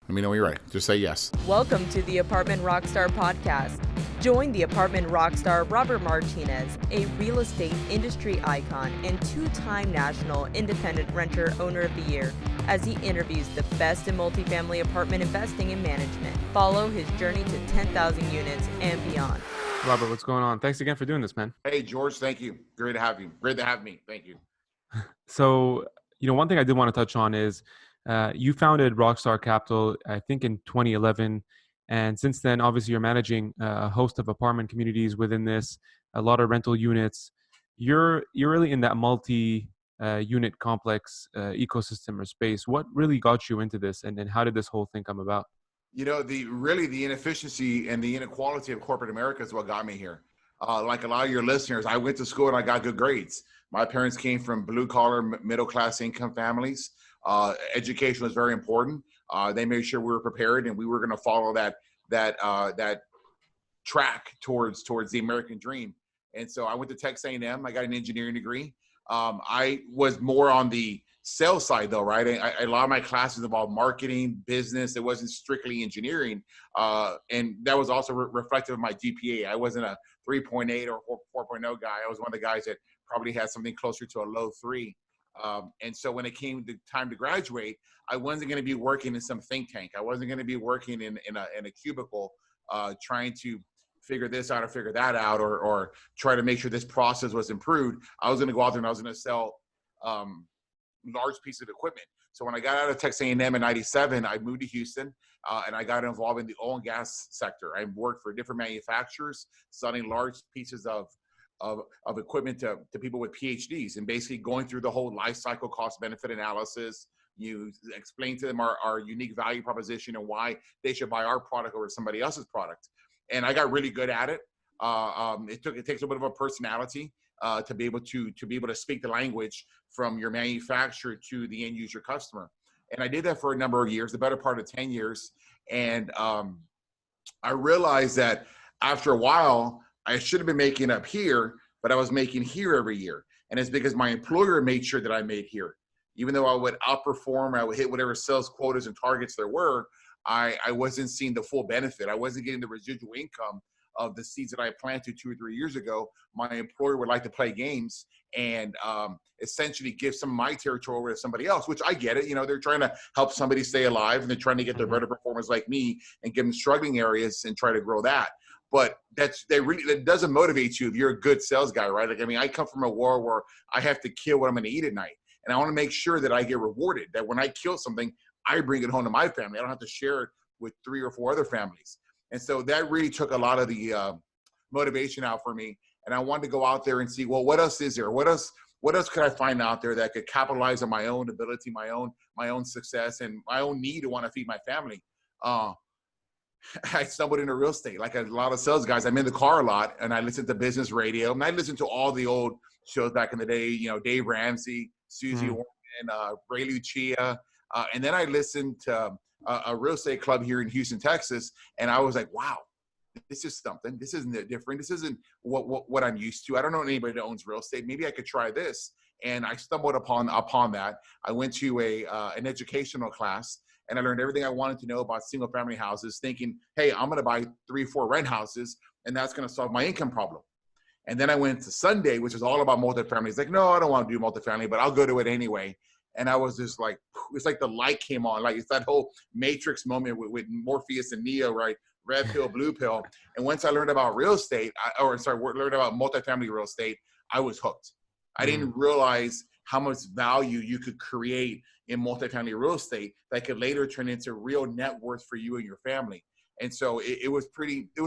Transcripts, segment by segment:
Let me know when you're ready. Just say yes. Welcome to the Apartment Rockstar podcast. Join the apartment rockstar Robert Martinez, a real estate industry icon and two-time national independent renter owner of the year, as he interviews the best in multifamily apartment investing and management. Follow his journey to 10,000 units and beyond. Robert, what's going on? Thanks again for doing this, man. Hey, George, thank you. Great to have you. Great to have me. Thank you. So, one thing I did want to touch on is you founded Rockstar Capital, I think, in 2011. And since then, obviously, you're managing a host of apartment communities within this, a lot of rental units. You're really in that multi-unit complex ecosystem or space. What really got you into this, and how did this whole thing come about? The inefficiency and the inequality of corporate America is what got me here. Like a lot of your listeners, I went to school and I got good grades. My parents came from blue collar, middle class income families. Education was very important. They made sure we were prepared and we were going to follow that track towards the American dream. And so I went to Texas A&M. I got an engineering degree. I was more on the sales side though, right? A lot of my classes involved marketing, business. It wasn't strictly engineering. And that was also reflective of my GPA. I wasn't a 3.8 or 4.0 guy. I was one of the guys that probably had something closer to a low 3. And so when it came to time to graduate, I wasn't going to be working in some think tank. I wasn't going to be working in a cubicle trying to figure this out or figure that out or try to make sure this process was improved. I was going to go out there and I was going to sell large pieces of equipment. So when I got out of Texas A&M in 97, I moved to Houston and I got involved in the oil and gas sector. I worked for different manufacturers, selling large pieces of equipment to people with PhDs and basically going through the whole life cycle cost benefit analysis. You explain to them our unique value proposition and why they should buy our product over somebody else's product. And I got really good at it. It takes a bit of a personality to be able to speak the language from your manufacturer to the end user customer. And I did that for a number of years, the better part of 10 years. And I realized that after a while, I should have been making up here, but I was making here every year. And it's because my employer made sure that I made here. Even though I would outperform, I would hit whatever sales quotas and targets there were, I wasn't seeing the full benefit. I wasn't getting the residual income of the seeds that I planted 2 or 3 years ago. My employer would like to play games and essentially give some of my territory over to somebody else, which I get it. They're trying to help somebody stay alive and they're trying to get their better performers like me and give them struggling areas and try to grow that. But that doesn't motivate you if you're a good sales guy, right? I come from a world where I have to kill what I'm going to eat at night. And I want to make sure that I get rewarded, that when I kill something, I bring it home to my family. I don't have to share it with 3 or 4 other families. And so that really took a lot of the motivation out for me. And I wanted to go out there and see, well, what else is there? What else could I find out there that could capitalize on my own ability, my own success, and my own need to want to feed my family? I stumbled into real estate. Like a lot of sales guys, I'm in the car a lot, and I listen to business radio. And I listen to all the old shows back in the day, Dave Ramsey, Susie Orman, Ray Lucia. And then I listened to a real estate club here in Houston, Texas. And I was like, wow, this is something. This isn't different. This isn't what I'm used to. I don't know anybody that owns real estate. Maybe I could try this. And I stumbled upon that. I went to an educational class. And I learned everything I wanted to know about single family houses, thinking, hey, I'm going to buy 3 or 4 rent houses, and that's going to solve my income problem. And then I went to Sunday, which was all about multifamily. It's like, no, I don't want to do multifamily, but I'll go to it anyway. And I was just like, it's like the light came on. Like it's that whole Matrix moment with Morpheus and Neo, right? Red pill, blue pill. And once I learned about real estate, learned about multifamily real estate, I was hooked. I didn't realize how much value you could create in multifamily real estate that could later turn into real net worth for you and your family. And so it was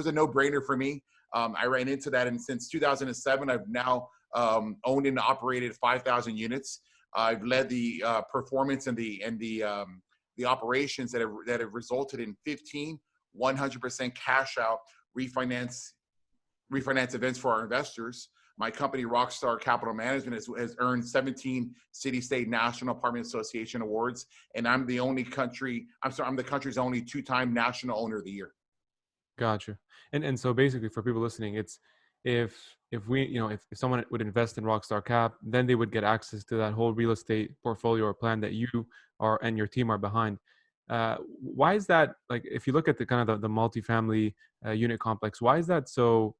a no-brainer for me. I ran into that. And since 2007, I've now owned and operated 5,000 units. I've led the performance and the operations that have resulted in 15 100% cash out refinance events for our investors. My company, Rockstar Capital Management, has earned 17 city, state, national apartment association awards, and I'm the country's only 2-time national owner of the year. Gotcha. And so basically, for people listening, it's if someone would invest in Rockstar Cap, then they would get access to that whole real estate portfolio or plan that you and your team are behind. Why is that? Like, if you look at the kind of the multifamily unit complex, why is that so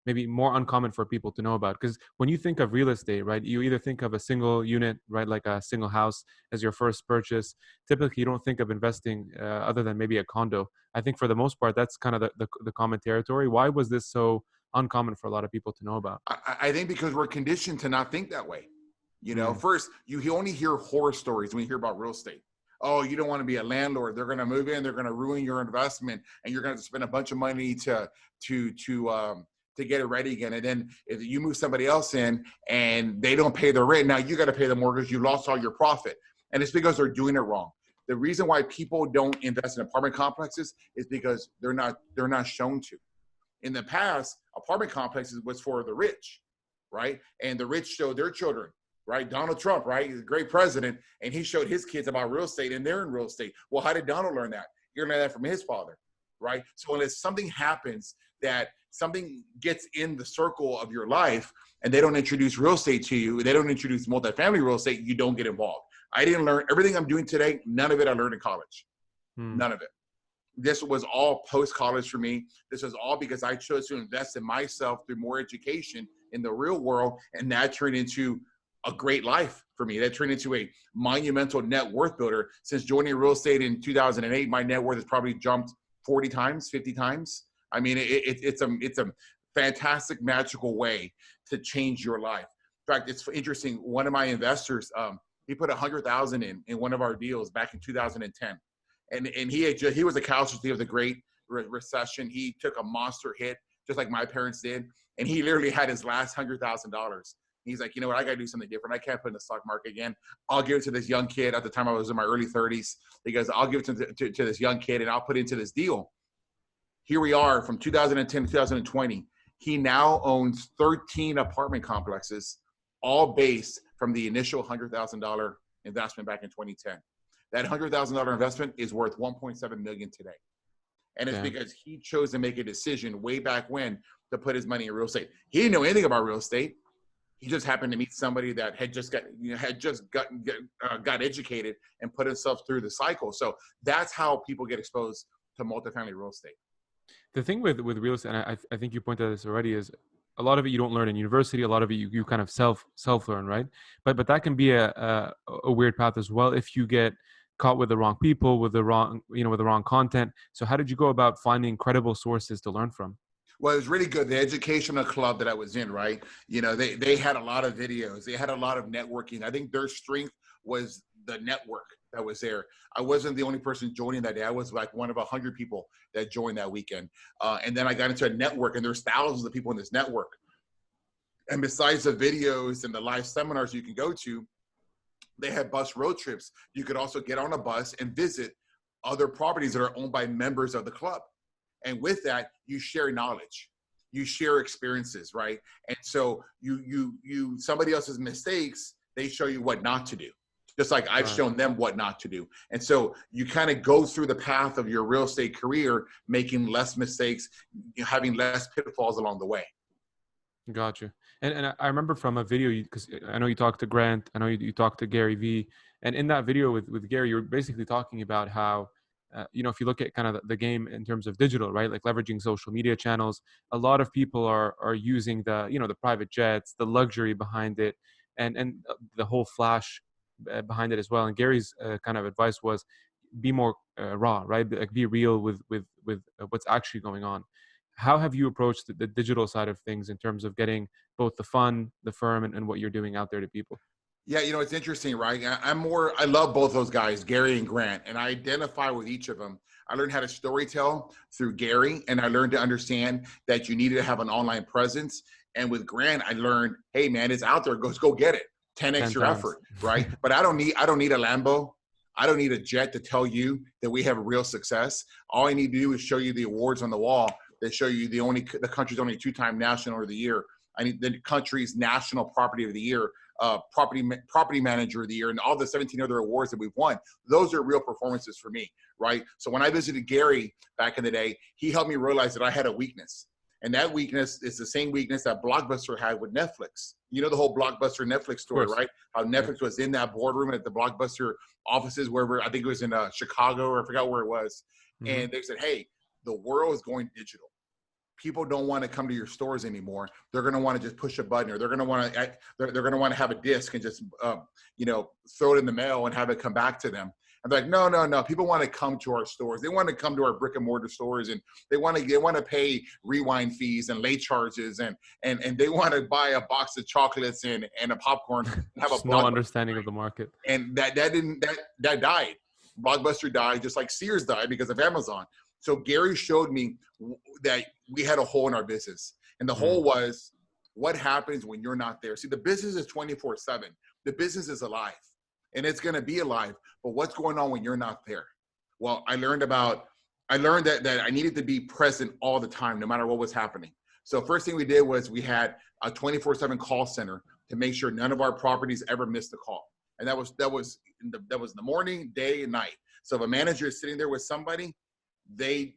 maybe more uncommon for people to know about? Because when you think of real estate, right, you either think of a single unit, right, like a single house as your first purchase. Typically, you don't think of investing other than maybe a condo. I think for the most part, that's kind of the common territory. Why was this so uncommon for a lot of people to know about? I think because we're conditioned to not think that way. Mm, First, you only hear horror stories when you hear about real estate. Oh, you don't want to be a landlord. They're going to move in. They're going to ruin your investment, and you're going to spend a bunch of money to get it ready again. And then if you move somebody else in and they don't pay the rent, now you got to pay the mortgage. You lost all your profit, and it's because they're doing it wrong. The reason why people don't invest in apartment complexes is because they're not shown to. In the past, apartment complexes was for the rich, right? And the rich showed their children, right? Donald Trump, right? He's a great president, and he showed his kids about real estate, and they're in real estate. Well, how did Donald learn that? He learned that from his father, right? So unless something happens, that something gets in the circle of your life, and they don't introduce real estate to you, they don't introduce multifamily real estate, you don't get involved. I didn't learn everything I'm doing today. None of it I learned in college. mm. None of it. This was all post-college for me. This was all because I chose to invest in myself through more education in the real world, and that turned into a great life for me. That turned into a monumental net worth builder. Since joining real estate in 2008, my net worth has probably jumped 40 times, 50 times. I mean, it's a fantastic, magical way to change your life. In fact, it's interesting. One of my investors, he put 100,000 in one of our deals back in 2010. And he was a casualty of the Great Recession. He took a monster hit, just like my parents did. And he literally had his last $100,000. He's like, you know what? I got to do something different. I can't put in the stock market again. I'll give it to this young kid. At the time, I was in my early 30s. He goes, I'll give it to this young kid, and I'll put into this deal. Here we are from 2010 to 2020. He now owns 13 apartment complexes, all based from the initial $100,000 investment back in 2010. That $100,000 investment is worth $1.7 million today. And it's because he chose to make a decision way back when to put his money in real estate. He didn't know anything about real estate. He just happened to meet somebody that had just got educated and put himself through the cycle. So that's how people get exposed to multifamily real estate. The thing with real estate, and I think you pointed out this already, is a lot of it you don't learn in university. A lot of it you kind of self learn, right? But that can be a weird path as well if you get caught with the wrong people, with the wrong content. So how did you go about finding credible sources to learn from? Well, it was really good. The educational club that I was in, right? They had a lot of videos. They had a lot of networking. I think their strength was the network that was there. I wasn't the only person joining that day. I was like one of 100 people that joined that weekend. And then I got into a network, and there's thousands of people in this network. And besides the videos and the live seminars you can go to, they had bus road trips. You could also get on a bus and visit other properties that are owned by members of the club. And with that, you share knowledge, you share experiences, right? And so you somebody else's mistakes, they show you what not to do, just like I've shown them what not to do. And so you kind of go through the path of your real estate career, making less mistakes, having less pitfalls along the way. Gotcha. And I remember from a video, because I know you talked to Grant, I know you talked to Gary V, and in that video with Gary, you're basically talking about how, if you look at kind of the game in terms of digital, right, like leveraging social media channels, a lot of people are using the private jets, the luxury behind it, and the whole flash behind it as well. And Gary's kind of advice was be more raw, right? Like be real with what's actually going on. How have you approached the digital side of things in terms of getting both the fun, the firm, and what you're doing out there to people? Yeah, it's interesting, right? I love both those guys, Gary and Grant, and I identify with each of them. I learned how to storytell through Gary, and I learned to understand that you needed to have an online presence. And with Grant, I learned, hey man, it's out there. Go get it. 10x your effort, right? But I don't need a Lambo. I don't need a jet to tell you that we have real success. All I need to do is show you the awards on the wall that show you the country's only 2-time national of the year. I need the country's national property of the year, property manager of the year, and all the 17 other awards that we've won. Those are real performances for me, right? So when I visited Gary back in the day, he helped me realize that I had a weakness. And that weakness is the same weakness that Blockbuster had with Netflix. You know the whole Blockbuster Netflix story, right? How Netflix was in that boardroom at the Blockbuster offices, wherever, I think it was in Chicago, or I forgot where it was. And they said, hey, the world is going digital. People don't want to come to your stores anymore. They're going to want to just push a button, or they're going to want to have a disc and just throw it in the mail and have it come back to them. I'm like, no. People want to come to our stores. They want to come to our brick and mortar stores, and they want to pay rewind fees and late charges, and they want to buy a box of chocolates and a popcorn and have just no understanding of the market. And that died. Blockbuster died, just like Sears died because of Amazon. So Gary showed me that we had a hole in our business. And the hole was, what happens when you're not there? See, the business is 24/7. The business is alive, and it's going to be alive. But what's going on when you're not there? Well, I learned that I needed to be present all the time, no matter what was happening. So first thing we did was we had a 24/7 call center to make sure none of our properties ever missed a call. And that was in the morning, day, and night. So if a manager is sitting there with somebody, they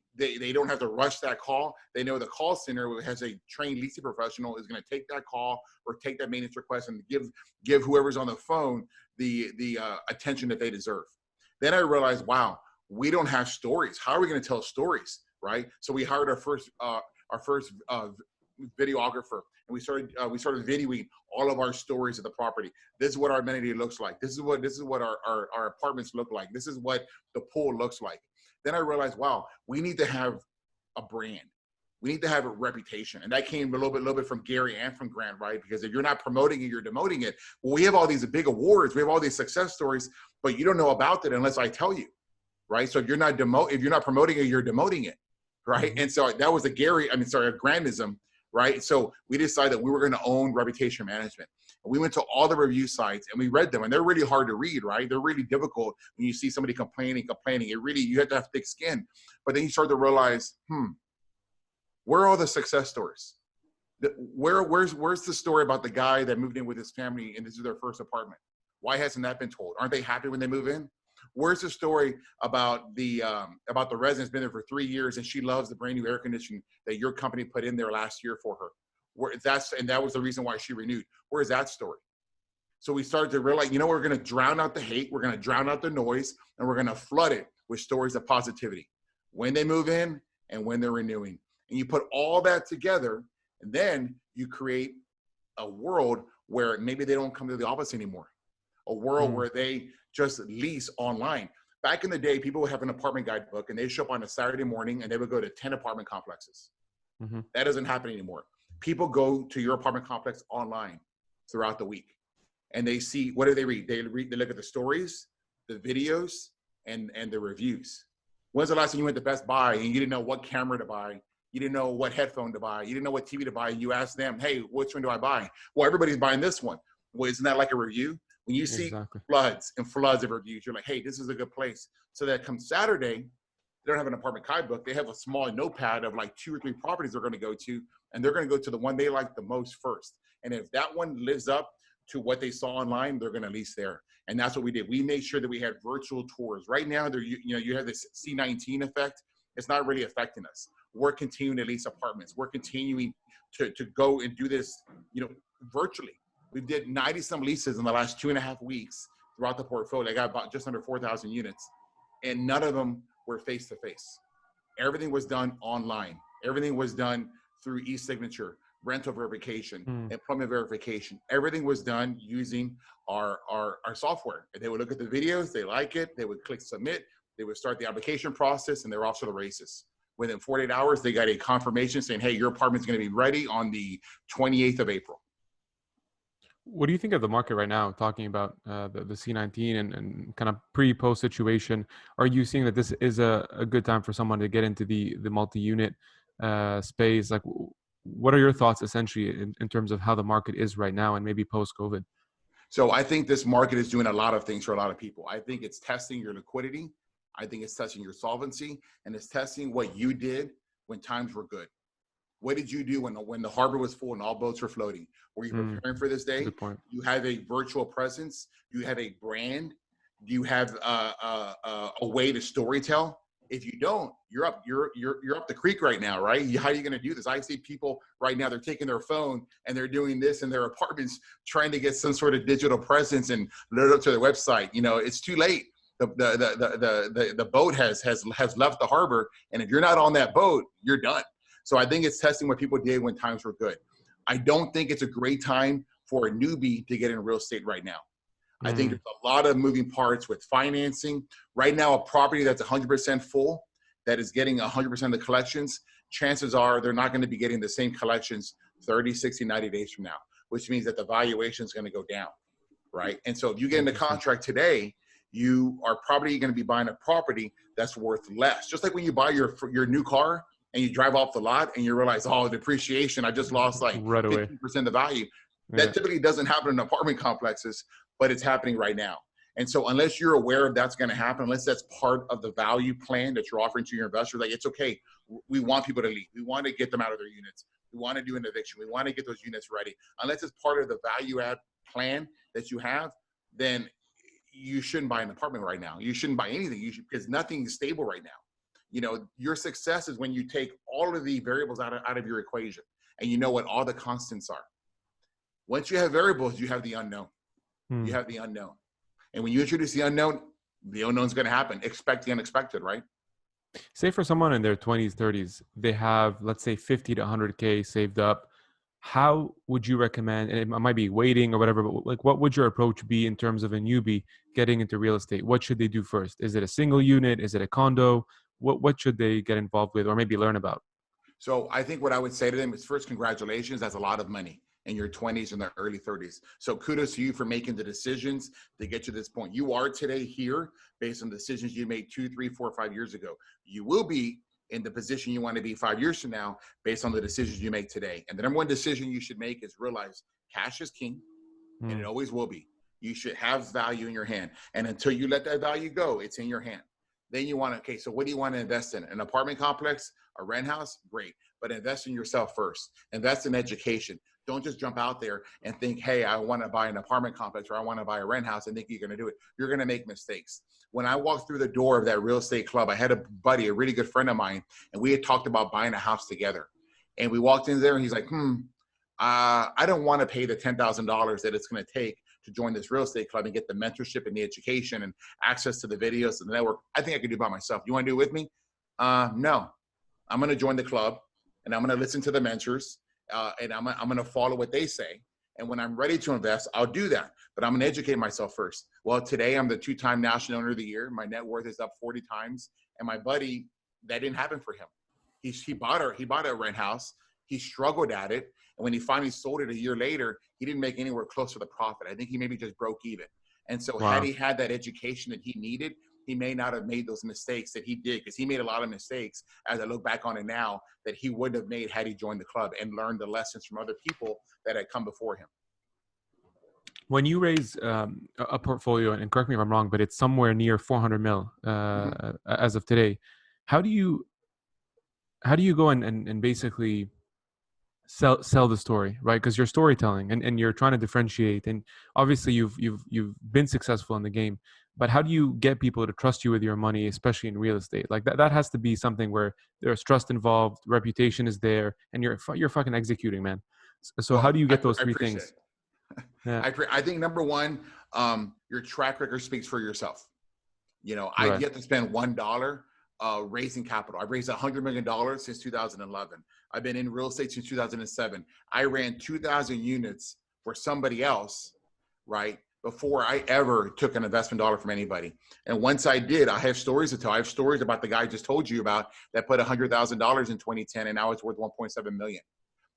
don't have to rush that call. They know the call center has a trained leasing professional is going to take that call or take that maintenance request and give whoever's on the phone the attention that they deserve. Then I realized, wow, we don't have stories. How are we going to tell stories, right? So we hired our first videographer, and we started videoing all of our stories of the property. This is what our amenity looks like. This is what our apartments look like. This is what the pool looks like. Then I realized, wow, we need to have a brand. We need to have a reputation. And that came a little bit from Gary and from Grant, right? Because if you're not promoting it, you're demoting it. Well, we have all these big awards. We have all these success stories, but you don't know about it unless I tell you, right? So if you're not promoting it, you're demoting it, right? And so that was a Grantism, right? So we decided that we were going to own reputation management. And we went to all the review sites and we read them, and they're really hard to read, right? They're really difficult when you see somebody complaining. You have to have thick skin. But then you start to realize, where are all the success stories? Where's the story about the guy that moved in with his family and this is their first apartment? Why hasn't that been told? Aren't they happy when they move in? Where's the story about the resident's been there for 3 years and she loves the brand new air conditioning that your company put in there last year for her? That was the reason why she renewed. Where's that story? So we started to realize, we're going to drown out the hate, we're going to drown out the noise, and we're going to flood it with stories of positivity when they move in and when they're renewing. And you put all that together, and then you create a world where maybe they don't come to the office anymore. A world where they just lease online. Back in the day, people would have an apartment guidebook and they show up on a Saturday morning and they would go to 10 apartment complexes. That doesn't happen anymore. People go to your apartment complex online throughout the week, and they see, what do they read? They look at the stories, the videos, and the reviews. When's the last time you went to Best Buy and you didn't know what camera to buy? You didn't know what headphone to buy. You didn't know what TV to buy. You asked them, hey, which one do I buy? Well, everybody's buying this one. Well, isn't that like a review? When you see floods and floods of reviews, you're like, hey, this is a good place. So that come Saturday, they don't have an apartment guidebook. They have a small notepad of like 2 or 3 properties they're going to go to, and they're going to go to the one they like the most first. And if that one lives up to what they saw online, they're going to lease there. And that's what we did. We made sure that we had virtual tours. Right now, you have this C-19 effect. It's not really affecting us. We're continuing to lease apartments. We're continuing to go and do this, virtually. We did 90-some leases in the last 2.5 weeks throughout the portfolio. I got about just under 4,000 units, and none of them were face-to-face. Everything was done online. Everything was done through e-signature, rental verification, employment verification. Everything was done using our software. They would look at the videos, they like it, they would click submit, they would start the application process, and they're off to the races. Within 48 hours, they got a confirmation saying, hey, your apartment's going to be ready on the 28th of April. What do you think of the market right now, talking about the C-19 and kind of pre-post situation? Are you seeing that this is a good time for someone to get into the multi-unit space? Like, what are your thoughts essentially in terms of how the market is right now and maybe post-COVID? So I think this market is doing a lot of things for a lot of people. I think it's testing your liquidity. I think it's testing your solvency, and it's testing what you did when times were good. What did you do when the harbor was full and all boats were floating? Were you preparing for this day? Good point. You have a virtual presence. You have a brand. You have a way to storytell. If you don't, you're up the creek right now, right? How are you going to do this? I see people right now, they're taking their phone and they're doing this in their apartments, trying to get some sort of digital presence and load it up to their website. It's too late. The boat has left the harbor, and if you're not on that boat, you're done. So I think it's testing what people did when times were good. I don't think it's a great time for a newbie to get in real estate right now. I think there's a lot of moving parts with financing. Right now, a property that's 100% full, that is getting 100% of the collections, chances are they're not going to be getting the same collections 30, 60, 90 days from now, which means that the valuation is going to go down, right? And so if you get into contract today, you are probably going to be buying a property that's worth less. Just like when you buy your new car and you drive off the lot and you realize, oh, depreciation, I just lost like right away 50% of the value. That typically doesn't happen in apartment complexes, but it's happening right now. And so unless you're aware of that's going to happen, unless that's part of the value plan that you're offering to your investors, like, it's okay. We want people to leave. We want to get them out of their units. We want to do an eviction. We want to get those units ready. Unless it's part of the value add plan that you have, then you shouldn't buy an apartment right now. You shouldn't buy anything. Because nothing is stable right now. Your success is when you take all of the variables out of your equation and you know what all the constants are. Once you have variables, you have the unknown. You have the unknown. And when you introduce the unknown is going to happen. Expect the unexpected, right? Say for someone in their 20s, 30s, they have, let's say, 50 to 100K saved up. How would you recommend, and it might be waiting or whatever, but like, what would your approach be in terms of a newbie getting into real estate? What should they do first? Is it a single unit? Is it a condo? What should they get involved with or maybe learn about? So I think what I would say to them is, first, congratulations. That's a lot of money in your 20s and the early 30s. So kudos to you for making the decisions to get to this point. You are today here based on decisions you made 2, 3, 4, 5 years ago. You will be in the position you want to be 5 years from now based on the decisions you make today. And the number one decision you should make is realize cash is king, and it always will be. You should have value in your hand. And until you let that value go, it's in your hand. Then you want to, okay, so what do you want to invest in? An apartment complex, a rent house? Great. But invest in yourself first. Invest in education. Don't just jump out there and think, hey, I want to buy an apartment complex or I want to buy a rent house and think you're going to do it. You're going to make mistakes. When I walked through the door of that real estate club, I had a buddy, a really good friend of mine, and we had talked about buying a house together. And we walked in there and he's like, I don't want to pay the $10,000 that it's going to take to join this real estate club and get the mentorship and the education and access to the videos and the network. I think I could do it by myself. You want to do it with me? No. I'm going to join the club and I'm going to listen to the mentors. And I'm going to follow what they say. And when I'm ready to invest, I'll do that. But I'm going to educate myself first. Well, today I'm the 2-time National Owner of the Year. My net worth is up 40 times. And my buddy, that didn't happen for him. He bought a rent house. He struggled at it. And when he finally sold it a year later, he didn't make anywhere close to the profit. I think he maybe just broke even. And so had he had that education that he needed, he may not have made those mistakes that he did, because he made a lot of mistakes, as I look back on it now, that he wouldn't have made had he joined the club and learned the lessons from other people that had come before him. When you raise a portfolio, and correct me if I'm wrong, but it's somewhere near 400 mil as of today, how do you go and basically sell the story, right? Because you're storytelling and you're trying to differentiate, and obviously you've been successful in the game. But how do you get people to trust you with your money, especially in real estate? Like that has to be something where there's trust involved, reputation is there, and you're fucking executing, man. So how do you get those three things? Yeah. I think number one, your track record speaks for yourself. I've yet to spend $1 raising capital. I've raised $100 million since 2011. I've been in real estate since 2007. I ran 2,000 units for somebody else, right? Before I ever took an investment dollar from anybody. And once I did, I have stories to tell. I have stories about the guy I just told you about that put $100,000 in 2010 and now it's worth 1.7 million.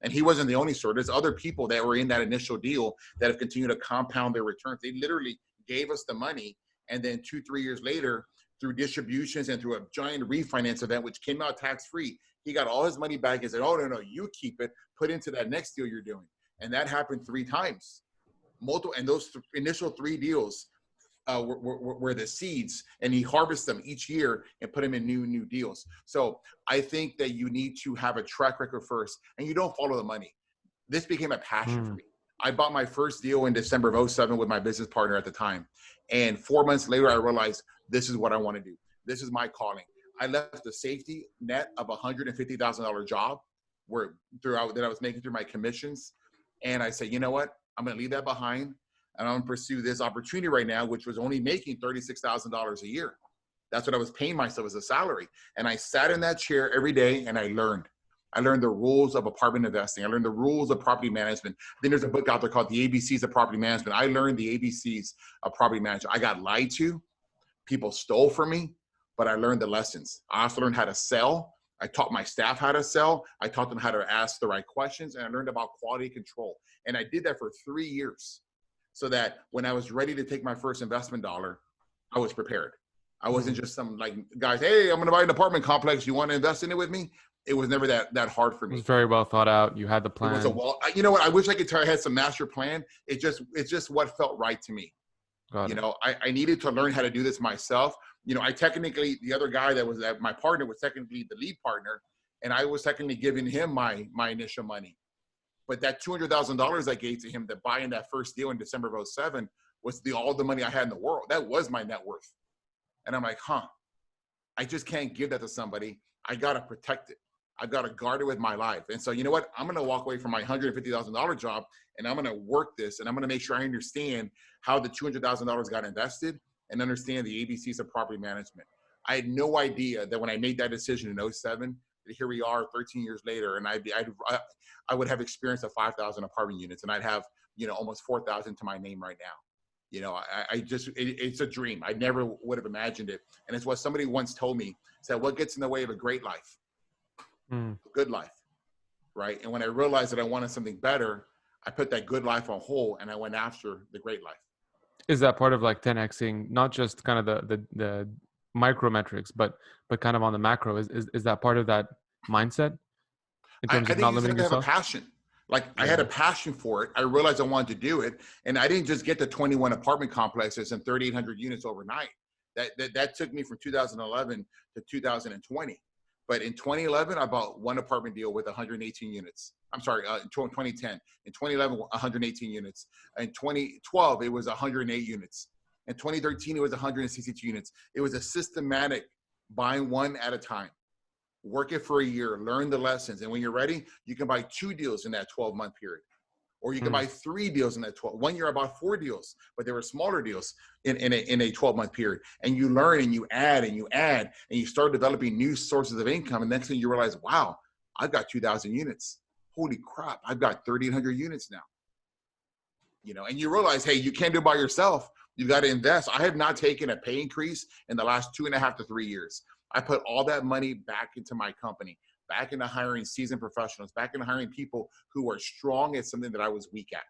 And he wasn't the only story. There's other people that were in that initial deal that have continued to compound their returns. They literally gave us the money. And then 2-3 years later, through distributions and through a giant refinance event, which came out tax-free, he got all his money back and said, oh, no, you keep it, put into that next deal you're doing. And that happened 3 times. And those initial 3 deals were the seeds, and he harvests them each year and put them in new deals. So I think that you need to have a track record first, and you don't follow the money. This became a passion for me. I bought my first deal in December of 2007 with my business partner at the time. And 4 months later, I realized this is what I want to do. This is my calling. I left the safety net of $150,000 job that I was making through my commissions. And I said, you know what? I'm going to leave that behind, and I'm going to pursue this opportunity right now, which was only making $36,000 a year. That's what I was paying myself as a salary. And I sat in that chair every day and I learned. I learned the rules of apartment investing. I learned the rules of property management. Then there's a book out there called The ABCs of Property Management. I learned the ABCs of property management. I got lied to. People stole from me, but I learned the lessons. I also learned how to sell. I taught my staff how to sell. I taught them how to ask the right questions, and I learned about quality control. And I did that for 3 years so that when I was ready to take my first investment dollar, I was prepared. I wasn't just some like guys, hey, I'm going to buy an apartment complex. You want to invest in it with me? It was never that hard for me. It was very well thought out. You had the plan. It was you know what? I wish I could tell I had some master plan. It's just what felt right to me. Got you it. know, I needed to learn how to do this myself. You know, the other guy that was my partner was technically the lead partner, and I was technically giving him my initial money. But that $200,000 I gave to him to buy in that first deal in December of 2007 was all the money I had in the world. That was my net worth. And I'm like, I just can't give that to somebody. I got to protect it. I've got to guard it with my life. And so, you know what? I'm going to walk away from my $150,000 job, and I'm going to work this, and I'm going to make sure I understand how the $200,000 got invested and understand the ABCs of property management. I had no idea that when I made that decision in 2007, that here we are 13 years later, and I would have experienced a 5,000 apartment units, and I'd have, you know, almost 4,000 to my name right now. You know, it's a dream. I never would have imagined it. And it's what somebody once told me, said, what gets in the way of a great life? Good life, right? And when I realized that I wanted something better, I put that good life on hold and I went after the great life. Is that part of like 10xing, not just kind of the micro metrics, but kind of on the macro? Is that part of that mindset in terms of not limiting yourself? I have a passion. Like I had a passion for it. I realized I wanted to do it. And I didn't just get to 21 apartment complexes and 3,800 units overnight. That took me from 2011 to 2020. But in 2011, I bought one apartment deal with 118 units. I'm sorry, in 2010. In 2011, 118 units. In 2012, it was 108 units. In 2013, it was 162 units. It was a systematic buying one at a time. Work it for a year, learn the lessons. And when you're ready, you can buy 2 deals in that 12-month period. Or you can buy 3 deals in that 12. 1 year I bought 4 deals, but they were smaller deals in a 12-month period. And you learn and you add and you start developing new sources of income. And next thing you realize, wow, I've got 2,000 units. Holy crap, I've got 3,800 units now. You know, and you realize, hey, you can't do it by yourself. You got to invest. I have not taken a pay increase in the last 2.5 to 3 years. I put all that money back into my company, back into hiring seasoned professionals, back into hiring people who are strong at something that I was weak at.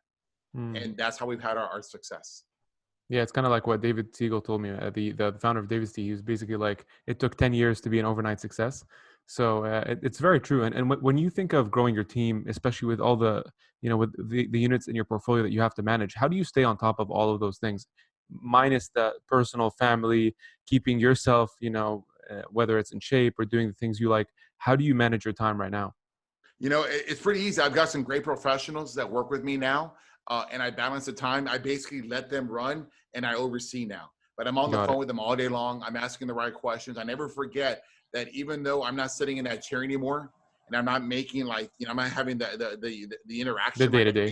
And that's how we've had our success. Yeah, it's kind of like what David Siegel told me, the founder of David He was basically like, it took 10 years to be an overnight success. So it's very true. And when you think of growing your team, especially with all the, you know, with the units in your portfolio that you have to manage, how do you stay on top of all of those things? Minus the personal, family, keeping yourself, you know, whether it's in shape or doing the things you like. How do you manage your time right now? You know, it's pretty easy. I've got some great professionals that work with me now, and I balance the time. I basically let them run, and I oversee now. But I'm on the phone with them all day long. I'm asking the right questions. I never forget that even though I'm not sitting in that chair anymore, and I'm not making like, you know, I'm not having the interaction the day-to-day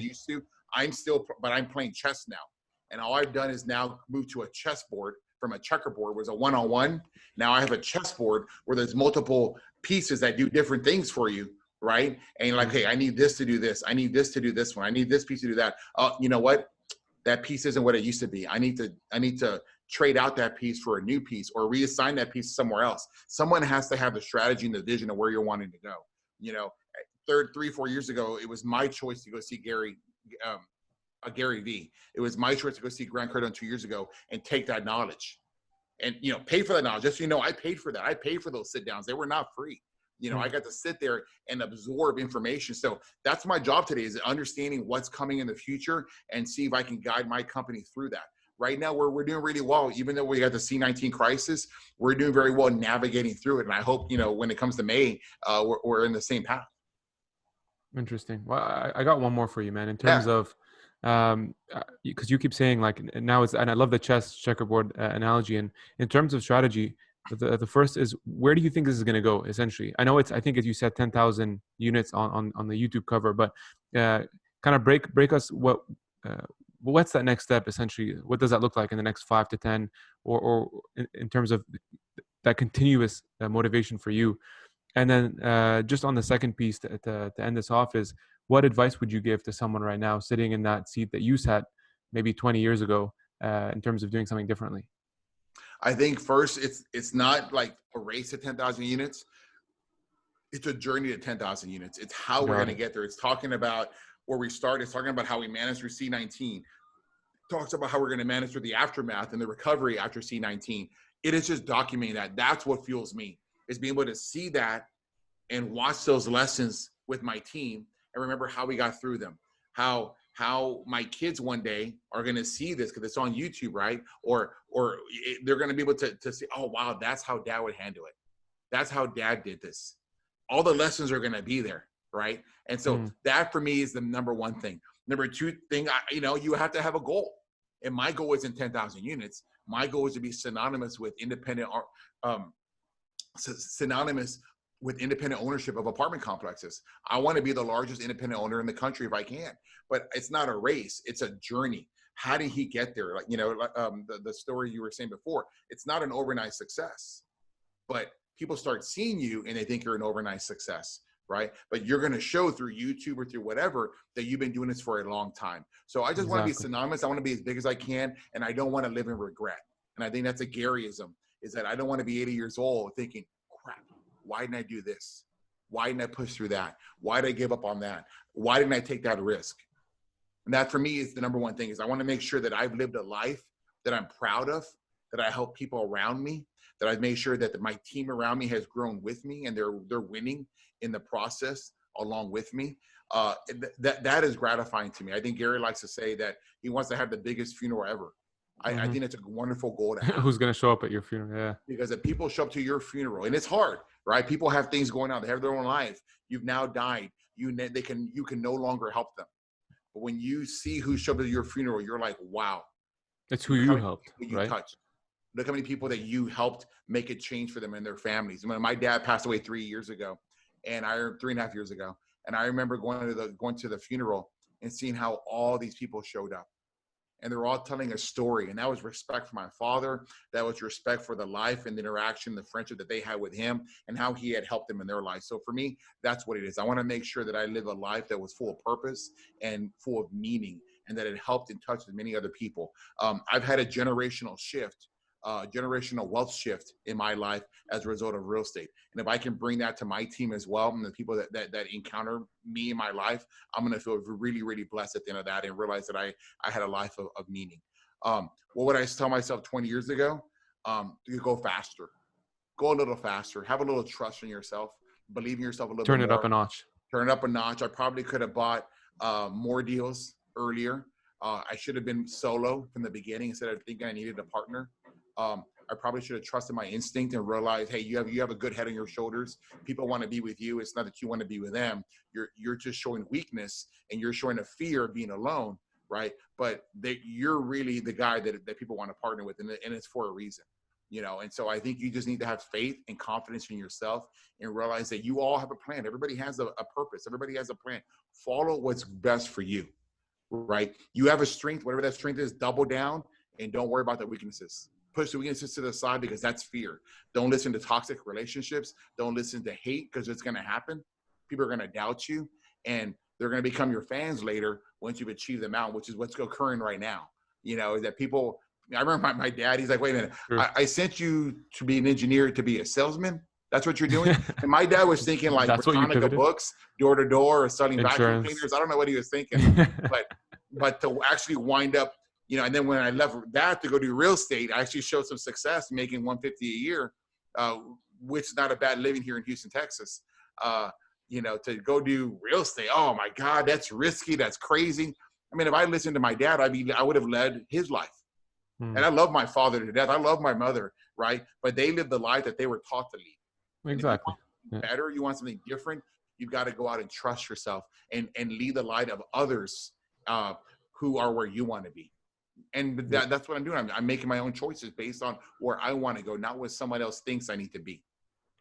I used to. I'm playing chess now. And all I've done is now move to a chessboard from a checkerboard was a one-on-one. Now I have a chessboard where there's multiple pieces that do different things for you, right? And you're like, hey, I need this to do this. I need this to do this one. I need this piece to do that. You know what? That piece isn't what it used to be. I need to trade out that piece for a new piece or reassign that piece somewhere else. Someone has to have the strategy and the vision of where you're wanting to go. You know, 3-4 years ago, it was my choice to go see Gary V. It was my choice to go see Grant Cardone 2 years ago and take that knowledge and, you know, pay for that knowledge. Just so you know, I paid for that. I paid for those sit downs. They were not free. You know, I got to sit there and absorb information. So that's my job today, is understanding what's coming in the future and see if I can guide my company through that. Right now, we're doing really well. Even though we got the C-19 crisis, we're doing very well navigating through it. And I hope, you know, when it comes to May, we're in the same path. Interesting. Well, I got one more for you, man, in terms of, because you keep saying like now it's, and I love the chess checkerboard analogy. And in terms of strategy, The first is, where do you think this is going to go? Essentially, I know I think as you said, 10,000 units on the YouTube cover, but kind of break us what's that next step? Essentially, what does that look like in the next 5 to 10, or in terms of that continuous motivation for you? And then just on the second piece to end this off is, what advice would you give to someone right now sitting in that seat that you sat maybe 20 years ago in terms of doing something differently? I think first, it's not like a race to 10,000 units. It's a journey to 10,000 units. It's how we're going to get there. It's talking about where we start. It's talking about how we manage through C19. Talks about how we're going to manage through the aftermath and the recovery after C19. It is just documenting that. That's what fuels me, is being able to see that and watch those lessons with my team and remember how we got through them. How my kids one day are going to see this because it's on YouTube, right? Or they're going to be able to see, oh, wow, that's how dad would handle it. That's how dad did this. All the lessons are going to be there, right? And so that for me is the number one thing. Number two thing, you have to have a goal. And my goal isn't 10,000 units. My goal is to be synonymous with independent ownership of apartment complexes. I want to be the largest independent owner in the country if I can, but it's not a race. It's a journey. How did he get there? Like, the story you were saying before, it's not an overnight success, but people start seeing you and they think you're an overnight success, right? But you're going to show through YouTube or through whatever that you've been doing this for a long time. So I just want to be synonymous. I want to be as big as I can. And I don't want to live in regret. And I think that's a Garyism, is that I don't want to be 80 years old thinking, crap, why didn't I do this? Why didn't I push through that? Why did I give up on that? Why didn't I take that risk? And that for me is the number one thing, is I want to make sure that I've lived a life that I'm proud of, that I help people around me, that I've made sure that my team around me has grown with me and they're winning in the process along with me. That is gratifying to me. I think Gary likes to say that he wants to have the biggest funeral ever. I think it's a wonderful goal to have. Who's going to show up at your funeral? Yeah. Because if people show up to your funeral, and it's hard, right? People have things going on. They have their own life. You've now died. You can no longer help them. But when you see who showed up to your funeral, you're like, wow. That's who you helped, right? Touched. Look how many people that you helped make a change for them and their families. When my dad passed away 3.5 years ago, and I remember going to the funeral and seeing how all these people showed up. And they're all telling a story. And that was respect for my father. That was respect for the life and the interaction, the friendship that they had with him and how he had helped them in their life. So for me, that's what it is. I want to make sure that I live a life that was full of purpose and full of meaning, and that it helped and touched many other people. I've had a generational wealth shift in my life as a result of real estate. And if I can bring that to my team as well, and the people that encounter me in my life, I'm going to feel really, really blessed at the end of that and realize that I had a life of meaning. What would I tell myself 20 years ago? You go faster, go a little faster, have a little trust in yourself, believe in yourself a little bit more. Turn it up a notch. Turn it up a notch. I probably could have bought more deals earlier. I should have been solo from the beginning instead of thinking I needed a partner. I probably should have trusted my instinct and realized, hey, you have a good head on your shoulders. People want to be with you. It's not that you want to be with them. You're just showing weakness and you're showing a fear of being alone, right? But you're really the guy that people want to partner with, and it's for a reason, And so I think you just need to have faith and confidence in yourself and realize that you all have a plan. Everybody has a purpose. Everybody has a plan. Follow what's best for you, right? You have a strength, whatever that strength is, double down and don't worry about the weaknesses. Push the weaknesses to the side because that's fear. Don't listen to toxic relationships. Don't listen to hate because it's going to happen. People are going to doubt you, and they're going to become your fans later once you've achieved them out, which is what's occurring right now. Is that people – I remember my dad, he's like, wait a minute, I sent you to be an engineer to be a salesman? That's what you're doing? And my dad was thinking like Britannica books, door to door, or selling vacuum cleaners. I don't know what he was thinking, but to actually wind up, and then when I left that to go do real estate, I actually showed some success making $150 a year, which is not a bad living here in Houston, Texas. To go do real estate. Oh my God, that's risky. That's crazy. I mean, if I listened to my dad, I would have led his life. And I love my father to death. I love my mother, right? But they lived the life that they were taught to lead. Exactly. Better, you want something different, you've got to go out and trust yourself and lead the light of others who are where you want to be. And that's what I'm doing. I'm making my own choices based on where I want to go, not what someone else thinks I need to be.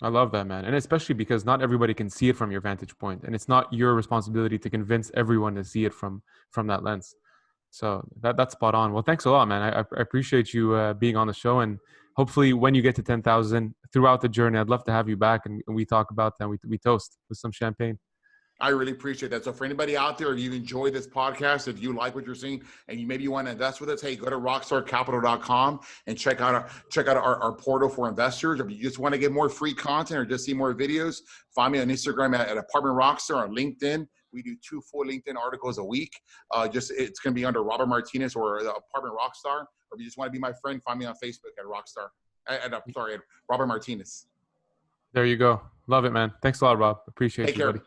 I love that, man. And especially because not everybody can see it from your vantage point, and it's not your responsibility to convince everyone to see it from that lens. So that's spot on. Well, thanks a lot, man. I appreciate you being on the show, and hopefully when you get to 10,000 throughout the journey, I'd love to have you back and we talk about that. We toast with some champagne. I really appreciate that. So for anybody out there, if you enjoy this podcast, if you like what you're seeing and you maybe want to invest with us, hey, go to rockstarcapital.com and check out our portal for investors. If you just want to get more free content or just see more videos, find me on Instagram at Apartment Rockstar, on LinkedIn. We do 2 full LinkedIn articles a week. It's going to be under Robert Martinez or the Apartment Rockstar. Or if you just want to be my friend, find me on Facebook at Rockstar. At Robert Martinez. There you go. Love it, man. Thanks a lot, Rob. Appreciate you, buddy.